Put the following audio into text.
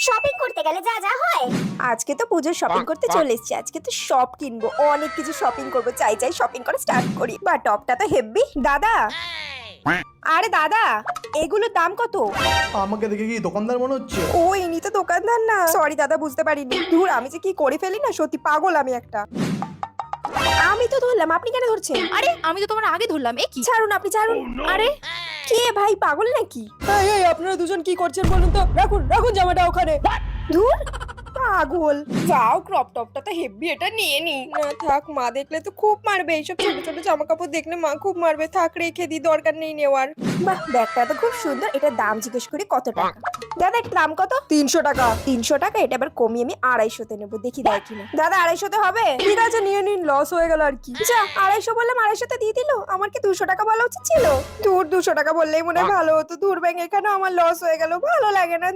Shopping করতে গেলে যা যা হয়। আজকে তো পুজোর শপিং করতে চলে এসেছি। আজকে তো সব কিনবো, অনেক কিছু শপিং করবো। চাই চাই শপিং করে স্টার্ট করি। বা টপটা তো হেভি। দাদা, আরে দাদা, এগুলোর দাম কত? আমাকে দেখে কি দোকানদার মনে হচ্ছে? ও ইনি তো দোকানদার না। সরি দাদা, বুঝতে পারিনি। দূর, আমি যে কি করে ফেলি না, সত্যি পাগল আমি একটা। আমি তো ধরলাম, আপনি কেন ধরছেন? আরে আমি তো তোমার আগে ধরলাম, এ কি? ছাড়ুন, আপনি ছাড়ুন। আরে কে ভাই, পাগল নাকি? এই এই, আপনারা দুজন কি করছেন বলুন তো? রাখুন রাখুন জামাটা ওখানে। ধুর, পাগল। যাও, ক্রপ টপটা তো হেভি, এটা নিয়ে নি। না থাক, মা দেখলে তো খুব মারবে। এইসব ছোট ছোট জামা কাপড় দেখলে মা খুব মারবে। থাক, রেখে দি, দরকার নেই নেওয়ার। বাহ, ব্যাগটা তো খুব সুন্দর। এটার দাম জিজ্ঞেস করি কত টাকা। দাদা, এটার দাম কত? 300 টাকা। 300 টাকা? এটা আবার কমিয়ে আমি 250-তে নেবো, দেখি দেয় কিনা। দাদা, 250-তে হবে? ঠিক আছে, নিয়ে নিন, লস হয়ে গেল আর কি। যা, 250 বললাম, 250-তে দিয়ে দিল। আমার কি 200 টাকা বলা উচিত ছিল? দূর, 200 টাকা বললেই মনে হয় ভালো হতো। দূর ব্যাংক, এখানে আমার লস হয়ে গেল, ভালো লাগে না।